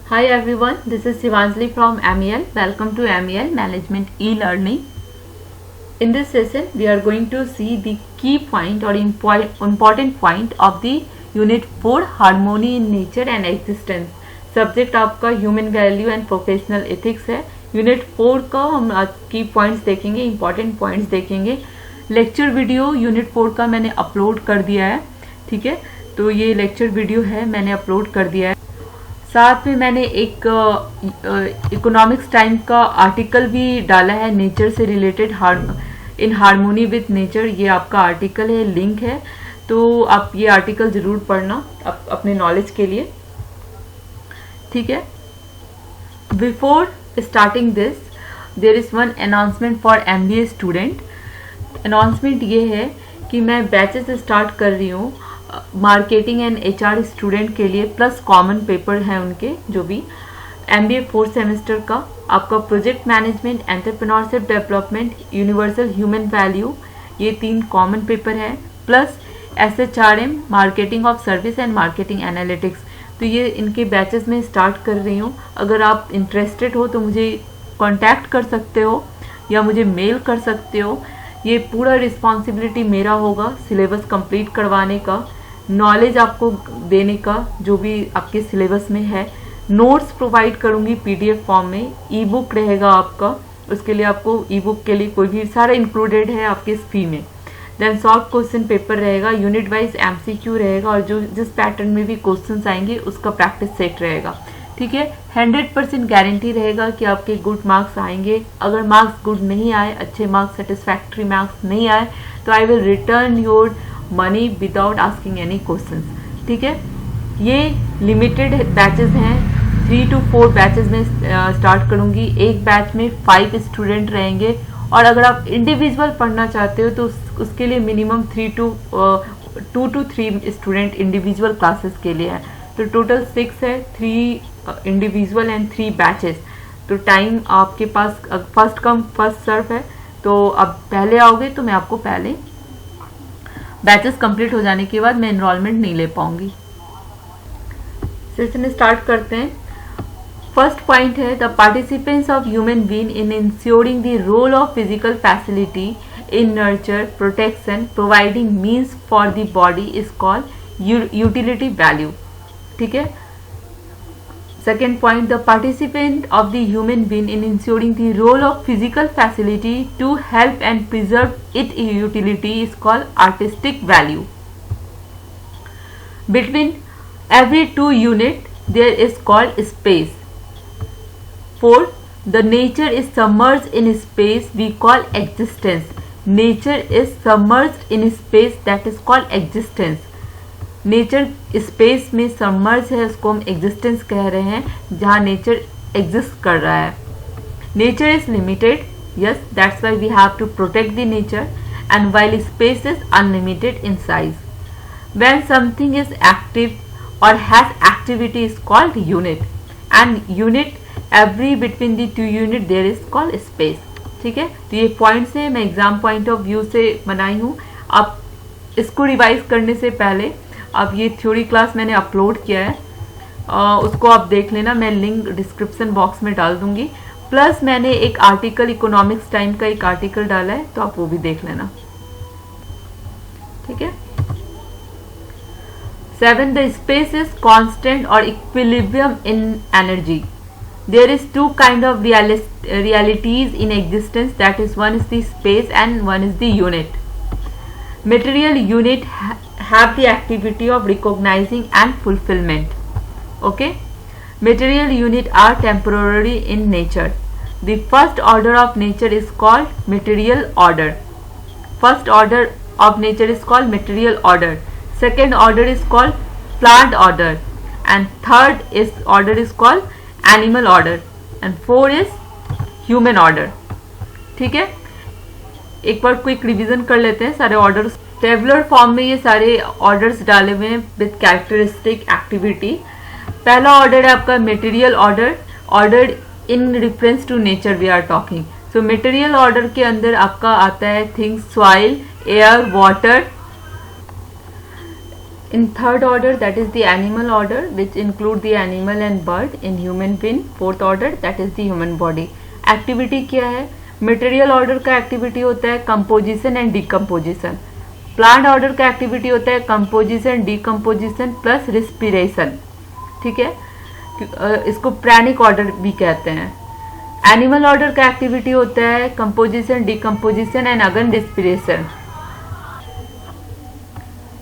Hi everyone, this is Shivanjali from MEL. Welcome to MEL Management E-Learning. In this session, we are going to see the key point or important point of the Unit 4 Harmony in Nature and Existence. Subject आपका human value and professional ethics है. Unit 4 का हम आज की points देखेंगे, important points देखेंगे. Lecture video unit 4 का मैंने अपलोड कर दिया है. ठीक है, तो ये लेक्चर वीडियो है, मैंने अपलोड कर दिया है. साथ में मैंने एक इकोनॉमिक्स टाइम का आर्टिकल भी डाला है नेचर से related, in harmony with nature. ये आपका आर्टिकल है, लिंक है, तो आप ये आर्टिकल ज़रूर पढ़ना अपने नॉलेज के लिए. ठीक है. Before starting this there is one announcement for MBA student. Announcement ये है कि मैं बैचेस स्टार्ट कर रही हूँ मार्केटिंग एंड HR स्टूडेंट के लिए, प्लस कॉमन पेपर हैं उनके जो भी MBA 4 सेमेस्टर का. आपका project management, entrepreneurship development, universal human value, ये 3 कॉमन पेपर हैं, plus SHRM marketing of service and marketing analytics. तो ये इनके बैचेस में स्टार्ट कर रही हूँ. अगर आप इंटरेस्टेड हो तो मुझे कांटेक्ट कर सकते हो या मुझे मेल कर सकते हो. ये पूरा रिस्पॉन्सिबिलिटी मेरा होगा सिलेबस कंप्लीट करवाने का, नॉलेज आपको देने का जो भी आपके सिलेबस में है. नोट्स प्रोवाइड करूँगी PDF फॉर्म में. ई बुक रहेगा आपका, उसके लिए आपको ई बुक के लिए कोई भी सारा इंक्लूडेड है आपके इस फी में. देन शॉर्ट क्वेश्चन पेपर रहेगा, यूनिट वाइज MCQ रहेगा, और जो जिस पैटर्न में भी क्वेश्चंस आएंगे उसका प्रैक्टिस सेट रहेगा. ठीक है. 100% गारंटी रहेगा कि आपके गुड मार्क्स आएंगे. अगर मार्क्स गुड नहीं आए, अच्छे मार्क्स, सेटिस्फैक्ट्री मार्क्स नहीं आए, तो I will return your money without asking any questions. ठीक है. ये लिमिटेड बैचेस हैं, 3 to 4 बैचेस में स्टार्ट करूँगी. एक बैच में 5 स्टूडेंट रहेंगे, और अगर आप इंडिविजुअल पढ़ना चाहते हो तो उसके लिए minimum 2 to 3 student individual classes के लिए है. तो टोटल 6 है, 3 इंडिविजुअल एंड 3 बैचेस. तो टाइम आपके पास फर्स्ट कम फर्स्ट सर्व है. तो अब पहले आओगे तो मैं आपको पहले, बैचेस कंप्लीट हो जाने के बाद मैं एनरोलमेंट नहीं ले पाऊंगी. सेशन स्टार्ट करते हैं. First point is the participants of human being in ensuring the role of physical facility in nurture, protection, providing means for the body is called utility value. ठीक है. Second point, the participant of the human being in ensuring the role of physical facility to help and preserve its utility is called artistic value. Between every 2 units there is called space. 4. The nature is submerged in space we call existence. Nature is submerged in space that is called existence. Nature space में submerge है, उसको हम existence कह रहे हैं, जहाँ nature exist कर रहा है. Nature is limited, yes, that's why we have to protect the nature, and while space is unlimited in size. When something is active और has activity is called unit, and unit every between the 2 unit there is called space. ठीक है. तो ये points है, मैं exam point of view से बनाई हूँ. आप इसको रिवाइज करने से पहले, अब ये थ्योरी क्लास मैंने अपलोड किया है, उसको आप देख लेना, मैं लिंक डिस्क्रिप्शन बॉक्स में डाल दूंगी. प्लस मैंने एक आर्टिकल, इकोनॉमिक्स टाइम का एक आर्टिकल डाला है, तो आप वो भी देख लेना. ठीक है. 7. द स्पेस इज कांस्टेंट और equilibrium in energy. There is 2 kind of realities in existence, that is, one is the space and one is the unit. Material unit have the activity of recognizing and fulfillment. Okay. Material unit are temporary in nature. The first order of nature is called material order. First order of nature is called material order. Second order is called plant order, and third order is called animal order, and 4 is human order. ठीक है. एक बार quick revision कर लेते हैं सारे orders. Tabular form में ये सारे ऑर्डर्स डाले हुए हैं विद कैरेक्टरिस्टिक एक्टिविटी. पहला ऑर्डर है आपका material order, order in reference to nature we are talking. So material order के अंदर आपका आता है things, soil, air, water, In third order, that is the animal order, which include the animal and bird. In human being, fourth order, that is the human body. Activity क्या है? Material order का activity होता है composition and decomposition. Plant order का activity होता है composition, decomposition plus respiration. ठीक है, इसको प्राणिक ऑर्डर भी कहते हैं. एनिमल ऑर्डर का एक्टिविटी होता है composition, decomposition and again respiration.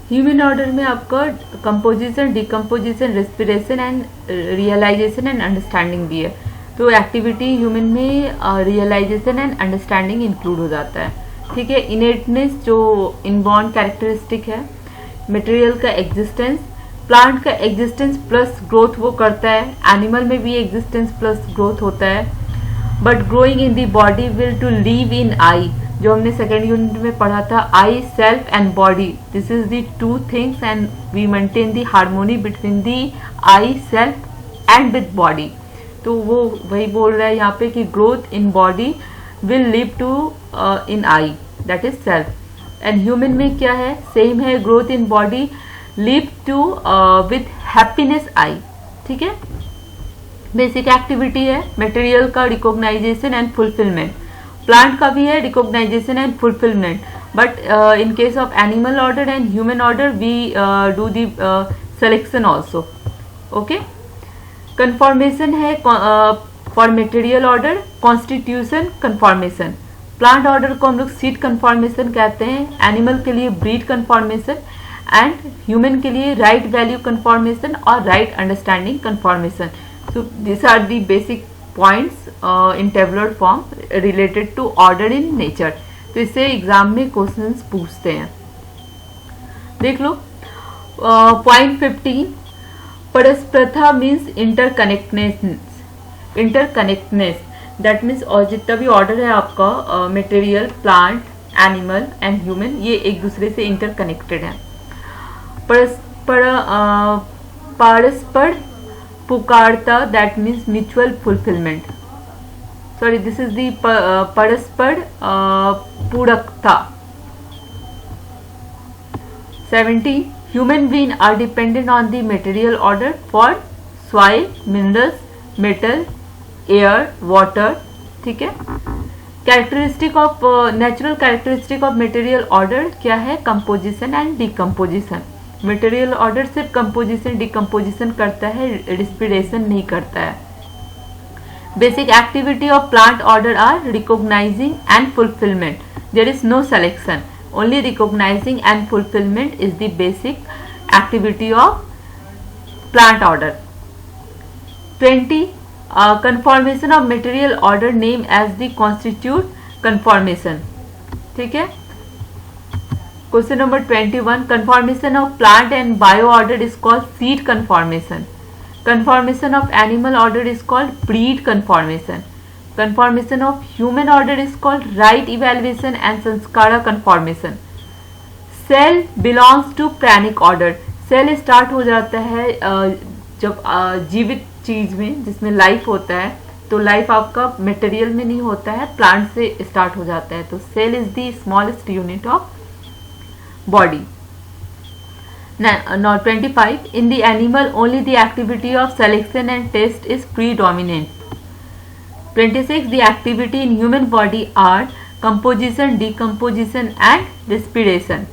Human order में आपका composition, decomposition, respiration and realization and understanding भी है. तो एक्टिविटी ह्यूमन में रियलाइजेशन एंड अंडरस्टैंडिंग इंक्लूड हो जाता है. ठीक है. इनेटनेस जो इनबॉर्न कैरेक्टरिस्टिक है. मटेरियल का एग्जिस्टेंस, प्लांट का एग्जिस्टेंस प्लस ग्रोथ वो करता है. एनिमल में भी एग्जिस्टेंस प्लस ग्रोथ होता है. But growing in the body will to live in I, जो हमने सेकेंड यूनिट में पढ़ा था, I, self and body. This is the two things and we maintain the harmony between the I, self and with body. तो वो वही बोल रहा है यहाँ पे कि growth in body will live to in I, that is self. And human में क्या है? सेम है, growth in body live to with happiness I. ठीक है. बेसिक एक्टिविटी है मटेरियल का रिकॉग्नाइजेशन एंड फुलफिलमेंट. प्लांट का भी है recognisation and fulfilment. But in case of animal order and human order we do the selection also. Okay. Conformation है for material order, constitution, conformation. Plant order को हम लोग seed conformation कहते हैं, animal के लिए ब्रीड कन्फॉर्मेशन एंड ह्यूमन के लिए राइट वैल्यू कन्फॉर्मेशन और right understanding conformation. So this are the basic points in tabular form related to order in nature. तो इससे एग्जाम में क्वेश्चंस पूछते हैं. देख लो. पॉइंट 15, परस्प्रथा means interconnectedness. Interconnectedness that means और जितना भी ऑर्डर है आपका material, plant, animal and human, ये एक दूसरे से इंटरकनेक्टेड है. परस्पर पुकारता, that means mutual fulfilment. Sorry, this is the परस्पर पूरकता. 17, human beings are dependent on the material order for soil, minerals, metal, air, water. ठीक है. Characteristic of natural characteristic of material order क्या है? Composition and decomposition. Material order सिर्फ composition decomposition करता है, respiration नहीं करता है. Basic activity of plant order are recognizing and fulfilment. There is no selection, only recognizing and fulfillment is the basic activity of plant order. 20, conformation of material order named as the constitute conformation. ठीक है. Question number 21, conformation of plant and bio order is called seed conformation. Conformation of animal order is called breed conformation. Conformation of human order is called right evaluation and sanskara conformation. Cell belongs to pranic order. Cell start हो जाता है जब जीवित चीज में जिसमें life होता है. तो लाइफ आपका मटेरियल में नहीं होता है, प्लांट से स्टार्ट हो जाता है. तो cell is the smallest unit of body. Now 25, in the animal only the activity of selection and taste is predominant. 26, the activity in human body are composition, decomposition and respiration.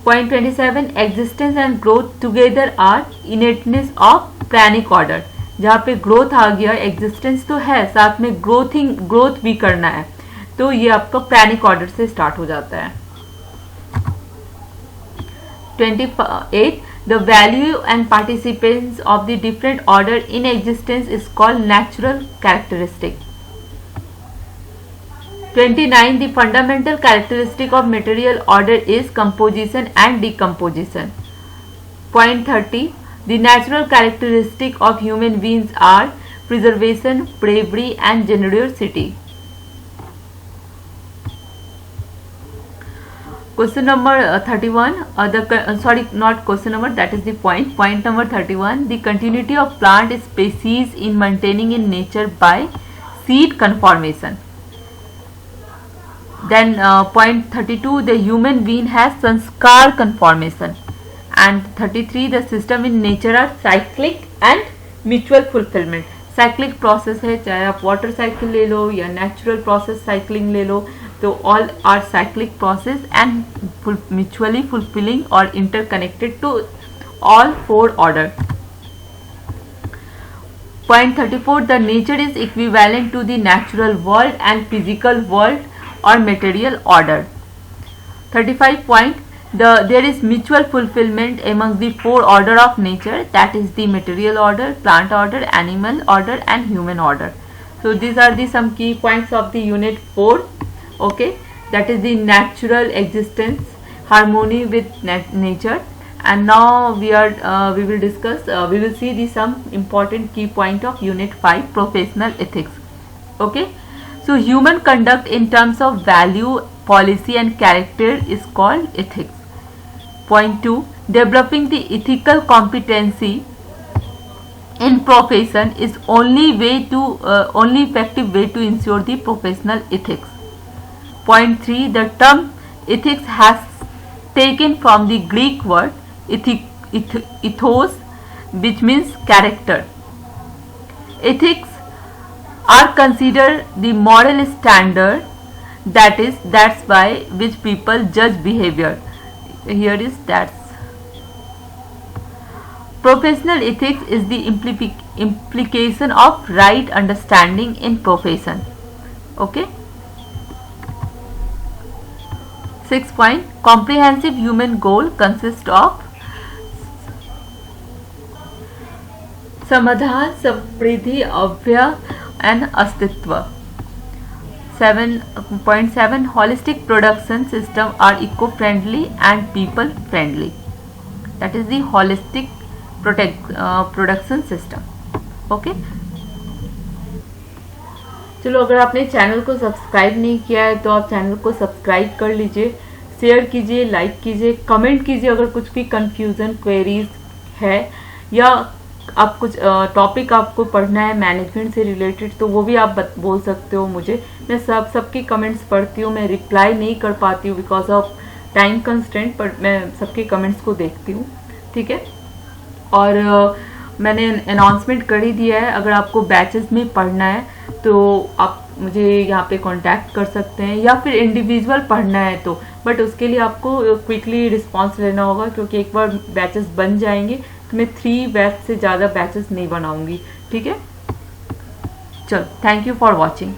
Point 27, existence and growth together are innateness of pranic order. जहाँ पे growth आ गया, existence तो है, साथ में growth भी करना है, तो ये आपका pranic order से start हो जाता है. 28, the value and participants of the different order in existence is called natural characteristic. 29, the fundamental characteristic of material order is composition and decomposition. Point 30, the natural characteristic of human beings are preservation, bravery and generosity. Question number 31, not question number, that is the point. Point number 31, the continuity of plant species in maintaining in nature by seed conformation. Then point 32, the human being has sanskar conformation. and 33 the system in nature are cyclic and mutual fulfillment. Cyclic process है, चाहे आप water cycle ले लो या natural process cycling ले लो, तो all are cyclic process and mutually fulfilling और interconnected to all four order. Point 34 the nature is equivalent to the natural world and physical world or material order. 35 point there is mutual fulfillment among the four order of nature, that is the material order, plant order, animal order and human order. So these are the some key points of the unit 4. Okay, that is the natural existence, harmony with nature. And now we will discuss, we will see the some important key point of unit 5, professional ethics. Okay, so human conduct in terms of value, policy and character is called ethics. Point 2, developing the ethical competency in profession is only effective way to ensure the professional ethics. Point 3, the term ethics has taken from the Greek word ethos, which means character. Ethics are considered the moral standard, that's by which people judge behavior. Here is that's professional ethics is the implication of right understanding in profession. Okay. 6 point, comprehensive human goal consists of समाधान, समृद्धि, अव्यय and अस्तित्व. 7.7 holistic production system are eco-friendly and people friendly. That is the holistic production system. Okay. चलो, अगर आपने channel को subscribe नहीं किया है तो आप चैनल को सब्सक्राइब कर लीजिए, शेयर कीजिए, लाइक कीजिए, कमेंट कीजिए अगर कुछ भी कंफ्यूजन क्वेरीज है या आप कुछ टॉपिक आपको पढ़ना है मैनेजमेंट से रिलेटेड, तो वो भी आप बोल सकते हो मुझे. मैं सबके कमेंट्स पढ़ती हूँ, मैं रिप्लाई नहीं कर पाती हूँ बिकॉज ऑफ टाइम कंस्ट्रेंट, पर मैं सबके कमेंट्स को देखती हूँ. ठीक है. और मैंने अनाउंसमेंट कर ही दिया है, अगर आपको बैचेस में पढ़ना है तो आप मुझे यहाँ पे कांटेक्ट कर सकते हैं, या फिर इंडिविजुअल पढ़ना है तो, बट उसके लिए आपको क्विकली रिस्पांस लेना होगा, क्योंकि एक बार बैचेस बन जाएंगे तो मैं 3 बैच से ज़्यादा बैचेस नहीं बनाऊंगी. ठीक है. चलो, थैंक यू फॉर वॉचिंग.